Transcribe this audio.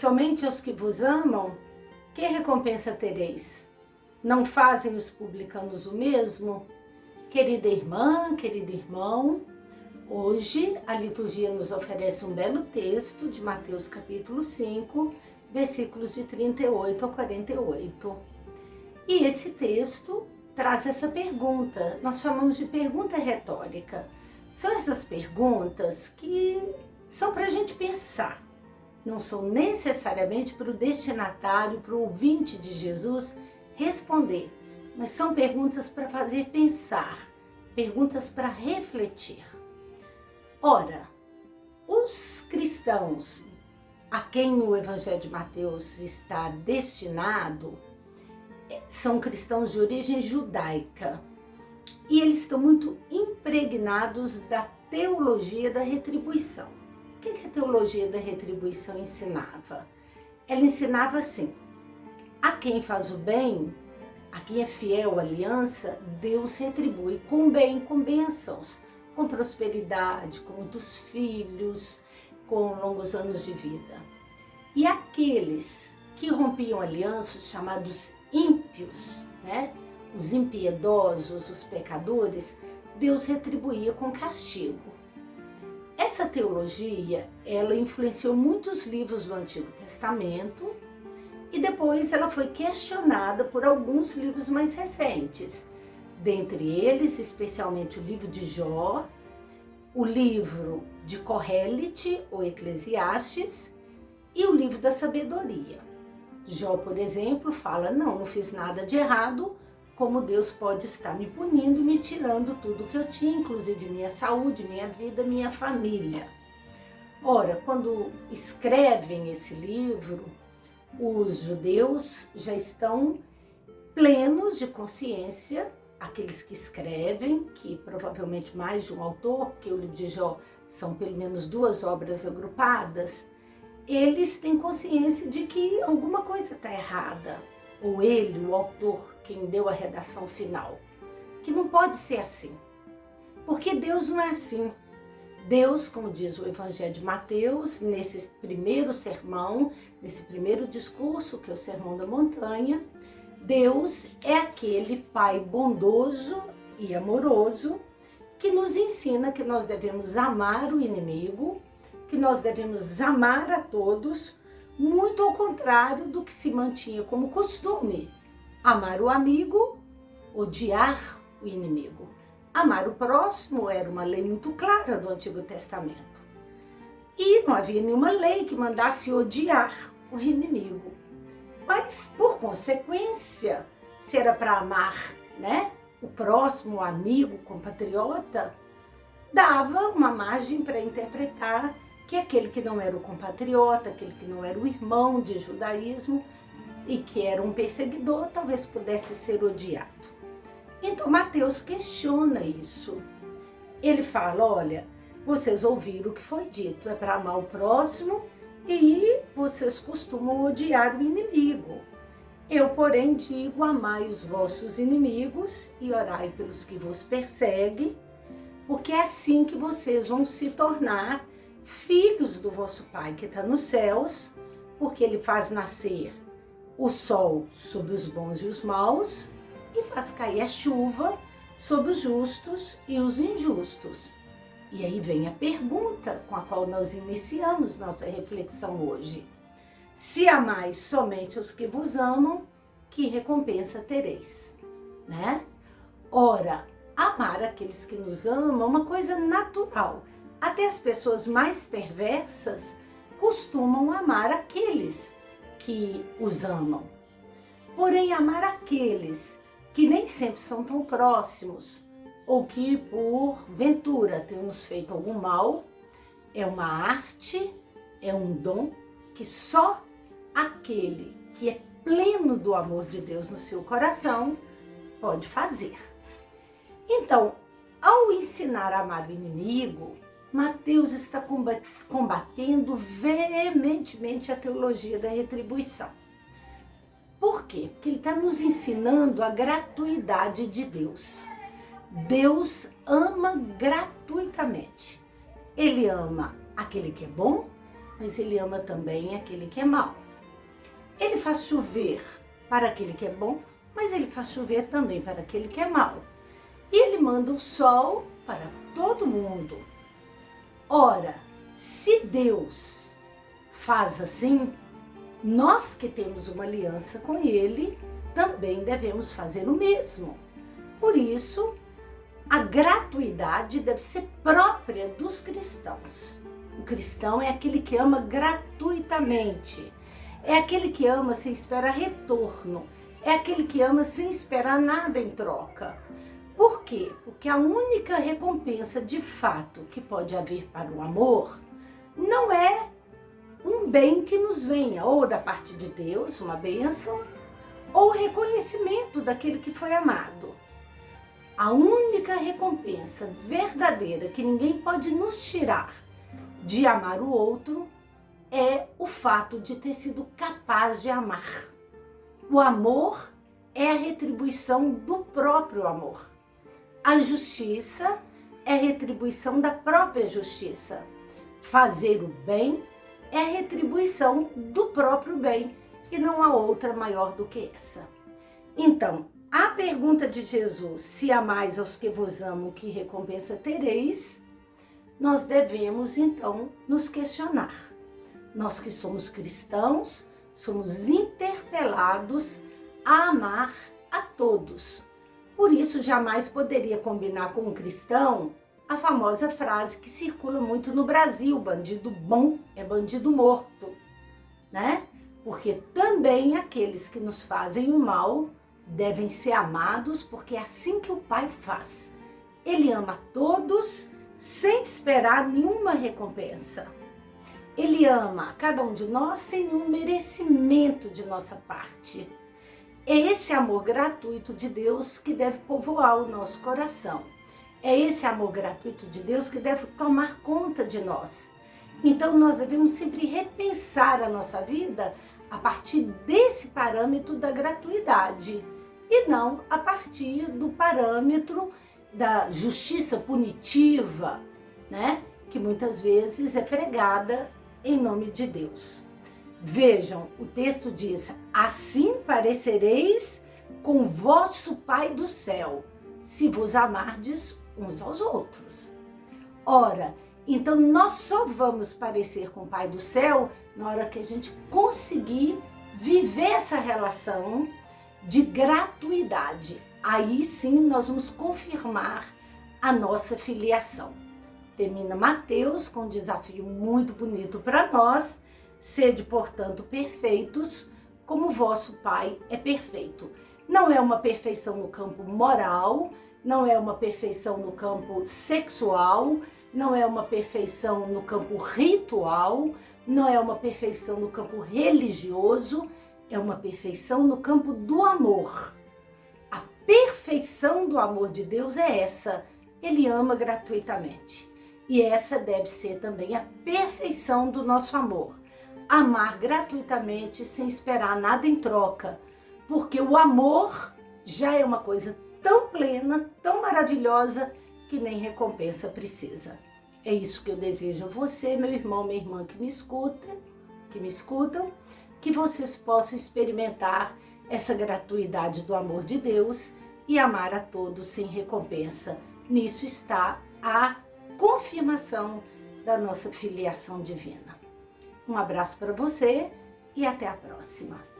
somente aos que vos amam, que recompensa tereis? Não fazem os publicanos o mesmo? Querida irmã, querido irmão, hoje a liturgia nos oferece um belo texto de Mateus capítulo 5, versículos de 38 a 48. E esse texto traz essa pergunta, nós chamamos de pergunta retórica. São essas perguntas que são para a gente pensar, não são necessariamente para o destinatário, para o ouvinte de Jesus responder, mas são perguntas para fazer pensar, perguntas para refletir. Ora, os cristãos a quem o Evangelho de Mateus está destinado são cristãos de origem judaica e eles estão muito impregnados da teologia da retribuição. O que a teologia da retribuição ensinava? Ela ensinava assim: a quem faz o bem, a quem é fiel à aliança, Deus retribui com bem, com bênçãos, com prosperidade, com muitos filhos, com longos anos de vida. E aqueles que rompiam alianças, chamados ímpios, os impiedosos, os pecadores, Deus retribuía com castigo. Essa teologia, ela influenciou muitos livros do Antigo Testamento e depois ela foi questionada por alguns livros mais recentes. Dentre eles, especialmente o livro de Jó, o livro de Corrélite, ou Eclesiastes, e o livro da Sabedoria. Jó, por exemplo, fala: não fiz nada de errado, como Deus pode estar me punindo, me tirando tudo que eu tinha, inclusive minha saúde, minha vida, minha família. Ora, quando escrevem esse livro, os judeus já estão plenos de consciência, aqueles que escrevem, que provavelmente mais de um autor, porque o livro de Jó são pelo menos 2 obras agrupadas, eles têm consciência de que alguma coisa está errada. Ou ele, o autor, quem deu a redação final, que não pode ser assim, porque Deus não é assim. Deus, como diz o Evangelho de Mateus, nesse primeiro sermão, nesse primeiro discurso, que é o Sermão da Montanha, Deus é aquele Pai bondoso e amoroso que nos ensina que nós devemos amar o inimigo, que nós devemos amar a todos, muito ao contrário do que se mantinha como costume: amar o amigo, odiar o inimigo. Amar o próximo era uma lei muito clara do Antigo Testamento. E não havia nenhuma lei que mandasse odiar o inimigo. Mas, por consequência, se era para amar, o próximo, o amigo, o compatriota, dava uma margem para interpretar que aquele que não era o compatriota, aquele que não era o irmão de judaísmo e que era um perseguidor, talvez pudesse ser odiado. Então Mateus questiona isso. Ele fala: olha, vocês ouviram o que foi dito, é para amar o próximo e vocês costumam odiar o inimigo. Eu, porém, digo: amai os vossos inimigos e orai pelos que vos perseguem, porque é assim que vocês vão se tornar filhos do vosso Pai que está nos céus, porque Ele faz nascer o sol sobre os bons e os maus e faz cair a chuva sobre os justos e os injustos. E aí vem a pergunta com a qual nós iniciamos nossa reflexão hoje: se amais somente os que vos amam, que recompensa tereis? Ora, amar aqueles que nos amam é uma coisa natural. Até as pessoas mais perversas costumam amar aqueles que os amam. Porém, amar aqueles que nem sempre são tão próximos ou que, por ventura, têm nos feito algum mal, é uma arte, é um dom que só aquele que é pleno do amor de Deus no seu coração pode fazer. Então, ao ensinar a amar o inimigo, Mateus está combatendo veementemente a teologia da retribuição. Por quê? Porque ele está nos ensinando a gratuidade de Deus. Deus ama gratuitamente. Ele ama aquele que é bom mas Ele ama também aquele que é mau. Ele faz chover para aquele que é bom, mas Ele faz chover também para aquele que é mau. E Ele manda o sol para todo mundo. Ora, se Deus faz assim, nós que temos uma aliança com Ele, também devemos fazer o mesmo. Por isso, a gratuidade deve ser própria dos cristãos. O cristão é aquele que ama gratuitamente. É aquele que ama sem esperar retorno. É aquele que ama sem esperar nada em troca. Por quê? Porque a única recompensa de fato que pode haver para o amor não é um bem que nos venha, ou da parte de Deus, uma bênção, ou reconhecimento daquele que foi amado. A única recompensa verdadeira que ninguém pode nos tirar de amar o outro é o fato de ter sido capaz de amar. O amor é a retribuição do próprio amor. A justiça é a retribuição da própria justiça. Fazer o bem é a retribuição do próprio bem, e não há outra maior do que essa. Então, a pergunta de Jesus, se amais aos que vos amam, que recompensa tereis, nós devemos então nos questionar. Nós que somos cristãos, somos interpelados a amar a todos. Por isso, jamais poderia combinar com um cristão a famosa frase que circula muito no Brasil: bandido bom é bandido morto, né? Porque também aqueles que nos fazem o mal devem ser amados, porque é assim que o Pai faz. Ele ama todos sem esperar nenhuma recompensa. Ele ama a cada um de nós sem nenhum merecimento de nossa parte. É esse amor gratuito de Deus que deve povoar o nosso coração. É esse amor gratuito de Deus que deve tomar conta de nós. Então nós devemos sempre repensar a nossa vida a partir desse parâmetro da gratuidade e não a partir do parâmetro da justiça punitiva, né? Que muitas vezes é pregada em nome de Deus. Vejam, o texto diz: assim parecereis com vosso Pai do céu, se vos amardes uns aos outros. Ora, então nós só vamos parecer com o Pai do céu na hora que a gente conseguir viver essa relação de gratuidade. Aí sim nós vamos confirmar a nossa filiação. Termina Mateus com um desafio muito bonito para nós: sede, portanto, perfeitos, como vosso Pai é perfeito. Não é uma perfeição no campo moral, não é uma perfeição no campo sexual, não é uma perfeição no campo ritual, não é uma perfeição no campo religioso, é uma perfeição no campo do amor. A perfeição do amor de Deus é essa: Ele ama gratuitamente. E essa deve ser também a perfeição do nosso amor. Amar gratuitamente sem esperar nada em troca, porque o amor já é uma coisa tão plena, tão maravilhosa, que nem recompensa precisa. É isso que eu desejo a você, meu irmão, minha irmã que me escutam, que vocês possam experimentar essa gratuidade do amor de Deus e amar a todos sem recompensa. Nisso está a confirmação da nossa filiação divina. Um abraço para você e até a próxima.